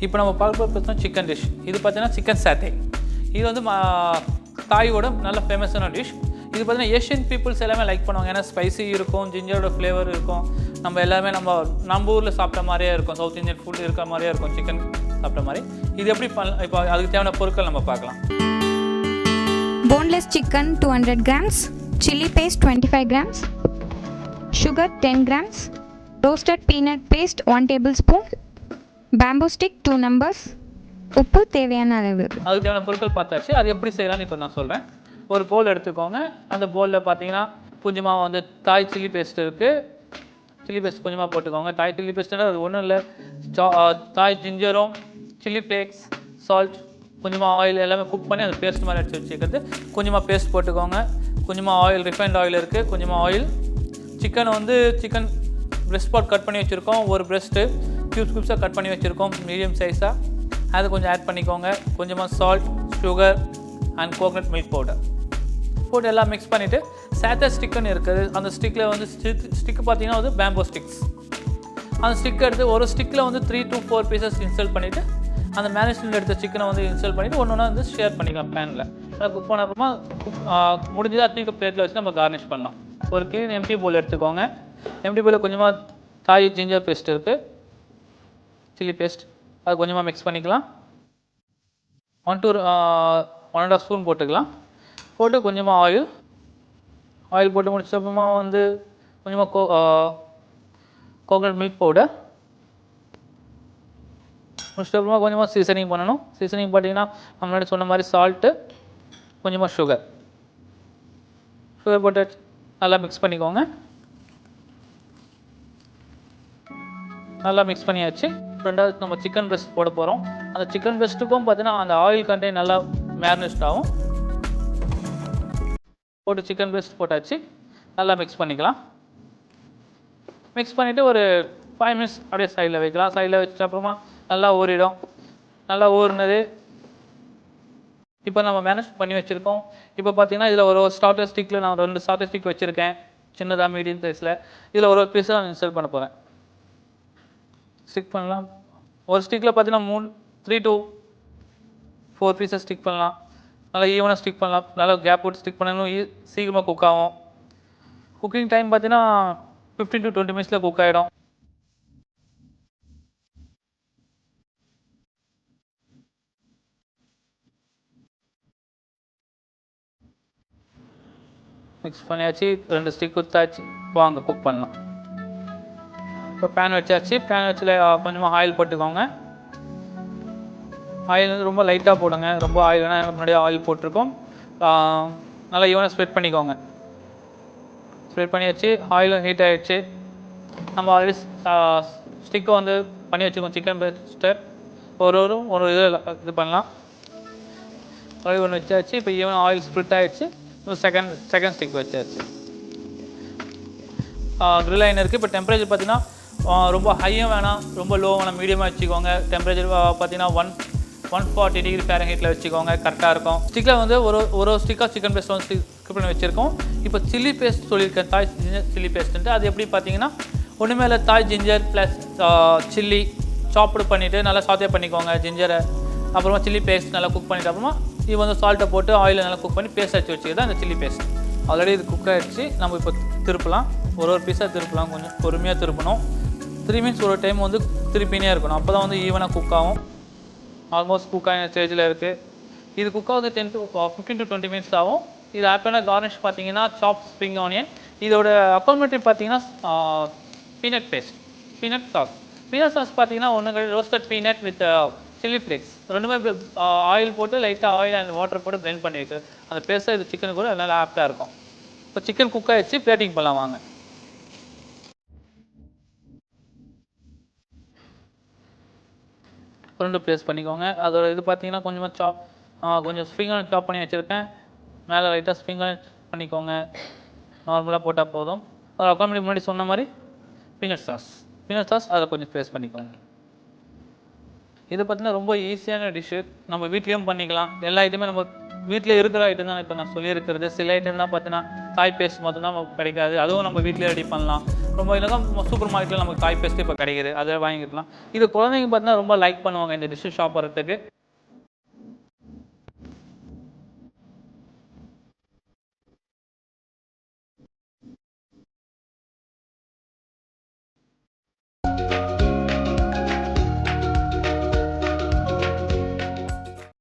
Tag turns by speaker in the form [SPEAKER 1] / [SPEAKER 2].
[SPEAKER 1] இப்போ நம்ம பார்க்க பார்த்தோம்னா சிக்கன் டிஷ். இது பார்த்தீங்கன்னா சிக்கன் சாட்டே. இது வந்து தாயோட நல்ல ஃபேமஸான டிஷ். இது பார்த்தீங்கன்னா ஏஷியன் பீப்புள்ஸ் எல்லாமே லைக் பண்ணுவாங்க. ஏன்னா ஸ்பைசி இருக்கும், ஜிஞ்சரோட ஃப்ளேவர் இருக்கும். நம்ம எல்லாமே நம்ம ஊரில் சாப்பிட்ட மாதிரியே இருக்கும். சவுத் இந்தியன் ஃபுட் இருக்கிற மாதிரியே இருக்கும் சிக்கன் சாப்பிட்ட மாதிரி. இது எப்படி பண்ணலாம்? இப்போ அதுக்கு தேவையான பொருட்கள் நம்ம பார்க்கலாம்.
[SPEAKER 2] Boneless chicken 200 grams, chili paste 25 grams, sugar 10 grams, roasted peanut paste 1 tablespoon, bamboo stick 2 numbers, உப்பு தேவையான அளவு.
[SPEAKER 1] அதுக்கு தேவையான பொருட்கள் பார்த்தாச்சு. அது எப்படி செய்யலாம்னு இப்போ நான் சொல்கிறேன். ஒரு போல் எடுத்துக்கோங்க. அந்த போலில் பார்த்தீங்கன்னா கொஞ்சமாக வந்து தாய் சில்லி பேஸ்ட் இருக்குது. சில்லி பேஸ்ட் கொஞ்சமாக போட்டுக்கோங்க. தாய் சில்லி பேஸ்ட்டுன்னா அது ஒன்றும் இல்லை, தாய் ஜிஞ்சரும் சில்லி ஃப்ளேக்ஸ், சால்ட், கொஞ்சமாக ஆயில் எல்லாமே குக் பண்ணி அந்த பேஸ்ட் மாதிரி அடிச்சு வச்சுக்கிறது. கொஞ்சமாக பேஸ்ட் போட்டுக்கோங்க. கொஞ்சமாக ஆயில், ரிஃபைண்ட் ஆயில் இருக்குது. கொஞ்சமாக ஆயில். சிக்கன் வந்து சிக்கன் பிரெஸ்ட் பார்ட் கட் பண்ணி வச்சுருக்கோம். ஒரு பிரெஸ்ட்டு க்யூப்ஸாக கட் பண்ணி வச்சுருக்கோம் மீடியம் சைஸாக. அதை கொஞ்சம் ஆட் பண்ணிக்கோங்க. கொஞ்சமாக salt, sugar and coconut milk powder போட்டு எல்லாம் மிக்ஸ் பண்ணிவிட்டு சாட்டர் ஸ்டிக்குன்னு இருக்குது. அந்த ஸ்டிக்கில் வந்து ஸ்டிக்கு பார்த்தீங்கன்னா வந்து பேம்போ ஸ்டிக்ஸ். அந்த ஸ்டிக் எடுத்து ஒரு ஸ்டிக்கில் வந்து 3 to 4 பீசஸ் இன்ஸ்டால் பண்ணிவிட்டு அந்த மேரினேஷனில் எடுத்த சிக்கனை வந்து இன்ஸ்டால் பண்ணிவிட்டு ஒன்று ஒன்றா வந்து ஷேர் பண்ணிக்கலாம் பேனில். அதை குக் பண்ண அப்புறமா முடிஞ்சது அத்தனை பிளேட்டில் வச்சு நம்ம கார்னிஷ் பண்ணலாம். ஒரு க்ளீன் எம்டி போல் எடுத்துக்கோங்க. எம்டி போல் கொஞ்சமாக தாய் ஜிஞ்சர் பேஸ்ட் இருக்குது, சில்லி பேஸ்ட், அது கொஞ்சமாக மிக்ஸ் பண்ணிக்கலாம். 1 to 1.5 ஸ்பூன் போட்டுக்கலாம். போட்டு கொஞ்சமாக ஆயில் போட்டு முடிச்சப்பறமா வந்து கொஞ்சமாக கோகனட் மில்க் பவுடர் முடிச்சப்பறமா கொஞ்சமாக சீசனிங் பண்ணணும். சீசனிங் பார்த்தீங்கன்னா நம்ம முன்னாடி சொன்ன மாதிரி சால்ட்டு, கொஞ்சமாக சுகர் போட்டு நல்லா மிக்ஸ் பண்ணிக்கோங்க. நல்லா மிக்ஸ் பண்ணியாச்சு. ரெண்டாவது நம்ம சிக்கன் பிரெஸ்ட் போட போகிறோம். அந்த சிக்கன் பிரெஸ்ட்டுக்கும் பார்த்தீங்கன்னா அந்த ஆயில் கண்டெய்ன் நல்லா மேரினேட் ஆகும். போட்டு சிக்கன் பிரெஸ்ட் போட்டாச்சு. நல்லா மிக்ஸ் பண்ணிக்கலாம். மிக்ஸ் பண்ணிவிட்டு ஒரு 5 minutes அப்படியே சைடில் வைக்கலாம். சைடில் வச்ச அப்புறமா நல்லா ஊறிடும். நல்லா ஊறினது இப்போ நம்ம மேனேஜ் பண்ணி வச்சுருக்கோம். இப்போ பார்த்தீங்கன்னா இதில் ஒரு ஸ்டார்டர் ஸ்டிக்கில் நான் 2 ஸ்டார்டர் ஸ்டிக் வச்சுருக்கேன், சின்னதாக மீடியம் சைஸில். இதில் ஒரு பீஸாக நான் இன்ஸ்டால் பண்ண போகிறேன். ஸ்டிக் பண்ணலாம். ஒரு ஸ்டிக்கில் பார்த்தீங்கன்னா 3 to 4 பீஸஸ் ஸ்டிக் பண்ணலாம். நல்லா ஈவனாக ஸ்டிக் பண்ணலாம். நல்லா கேப் போட்டு ஸ்டிக் பண்ணணும். சீக்கிரமாக குக் ஆகும். குக்கிங் டைம் பார்த்தீங்கன்னா 15 to 20 minutes குக் ஆகிடும். மிக்ஸ் பண்ணியாச்சு. 2 ஸ்டிக் குத்தாச்சு. வாங்க குக் பண்ணலாம். இப்போ பேன் வச்சாச்சு. பேன் வச்சு கொஞ்சமாக ஆயில் போட்டுக்கோங்க. ஆயில் வந்து ரொம்ப லைட்டாக போடுங்க. ரொம்ப ஆயில் வேணால் முன்னாடியே ஆயில் போட்டிருக்கோம். நல்லா ஈவனாக ஸ்ப்ரெட் பண்ணிக்கோங்க. ஸ்ப்ரெட் பண்ணியாச்சு. ஆயிலும் ஹீட் ஆகிடுச்சு. நம்ம ஆல்ரெடி ஸ்டிக்கை வந்து பண்ணி வச்சுக்கோம். சிக்கன் பிரெஸ்ட்டு ஒரு இது பண்ணலாம். ஆயில் ஒன்று வச்சாச்சு. இப்போ ஈவன் ஆயில் ஸ்ப்ரெட் ஆகிடுச்சு. செகண்ட் ஸ்டிக் வச்சாச்சு. க்ரில் லைன் இருக்குது. இப்போ டெம்பரேச்சர் பார்த்தீங்கன்னா ரொம்ப ஹையும் வேணாம், ரொம்ப லோ வேணாம், மீடியமாக வச்சுக்கோங்க. டெம்பரேச்சர் பார்த்தீங்கன்னா 140 டிகிரி ஃபேரன்ஹீட்டில் வச்சுக்கோங்க. கரெக்டாக இருக்கும். ஸ்டிக்கில் வந்து ஒரு ஸ்டிக்காக சிக்கன் பேஸ்ட் வந்து ஸ்டிக் பண்ணி வச்சுருக்கோம். இப்போ சில்லி பேஸ்ட் சொல்லியிருக்கேன், தாய் ஜிஞ்சர் சில்லி பேஸ்ட்டுன்ட்டு. அது எப்படி பார்த்தீங்கன்னா ஒன்றுமே இல்லை, தாய் ஜிஞ்சர் ப்ளஸ் சில்லி சாப்பிடு பண்ணிவிட்டு நல்லா சாத்தே பண்ணிக்கோங்க ஜிஞ்சரை. அப்புறமா சில்லி பேஸ்ட் நல்லா குக் பண்ணிவிட்டு அப்புறமா இது வந்து சால்ட்டை போட்டு ஆயிலில் நல்லா குக் பண்ணி பேஸ்ட் வச்சு வச்சுக்கிது தான் இந்த சில்லி பேஸ்ட். ஆல்ரெடி இது குக் ஆகிடுச்சு. நம்ம இப்போ திருப்பலாம். ஒரு பீஸாக திருப்பலாம். கொஞ்சம் பொறுமையாக திருப்பணும். 3 minutes ஒரு டைம் வந்து திருப்பினே இருக்கணும். அப்போ தான் வந்து ஈவனாக குக் ஆகும். ஆல்மோஸ்ட் குக் ஆகின ஸ்டேஜில் இருக்குது. இது குக் ஆகுது 15 to 20 minutes ஆகும். இது ஆப்பிளாக கார்னிஷ் பார்த்தீங்கன்னா சாப் ஸ்ப்ரிங் ஆனியன். இதோட அக்காமடேட்டிவ் பார்த்தீங்கன்னா பீனட் பேஸ்ட், பீனட் சாஸ் பார்த்தீங்கன்னா ஒன்று roasted peanut with chilli flakes. ரெண்டுமே ஆயில் போட்டு லைட்டாக ஆயில் அண்ட் வாட்டர் போட்டு பிளெண்ட் பண்ணியிருக்கு. அந்த பேஸ்ட்டாக இது சிக்கன் கூட நல்லா ஆப்டாக இருக்கும். இப்போ சிக்கன் குக் ஆகிடுச்சு. பிளேட்டிங் பண்ணலாம் வாங்க. ரெண்டு ப்ளேஸ் பண்ணிக்கோங்க. அதோட இது பார்த்தீங்கன்னா கொஞ்சம் ஸ்ப்ரிங் ஆனியன் சாப் பண்ணி வச்சுருக்கேன். மேலே லைட்டாக ஸ்ப்ரிங் ஆனியன் பண்ணிக்கோங்க. நார்மலாக போட்டால் போதும். அது அக்காமடேட் முன்னாடி சொன்ன மாதிரி பீனட் சாஸ் அதை கொஞ்சம் ப்ளேஸ் பண்ணிக்கோங்க. இது பார்த்தீங்கன்னா ரொம்ப ஈஸியான டிஷ்ஷு. நம்ம வீட்லேயும் பண்ணிக்கலாம். எல்லா ஐட்டமே நம்ம வீட்டில் இருக்கிற ஐட்டம் தான் இப்போ நான் சொல்லியிருக்கிறது. சில ஐட்டம் தான் பார்த்தீங்கன்னா தாய் பேஸ்ட் மட்டும் தான் நமக்கு கிடைக்காது. அதுவும் நம்ம வீட்டிலே ரெடி பண்ணலாம். ரொம்ப இல்லைனா சூப்பர் மார்க்கெட்டில் நமக்கு தாய் பேஸ்ட்டு இப்போ கிடைக்குது, அதை வாங்கிக்கலாம். இது குழந்தைங்க பார்த்தீங்கன்னா ரொம்ப லைக் பண்ணுவாங்க இந்த டிஷ்ஷு சாப்பிட்றதுக்கு.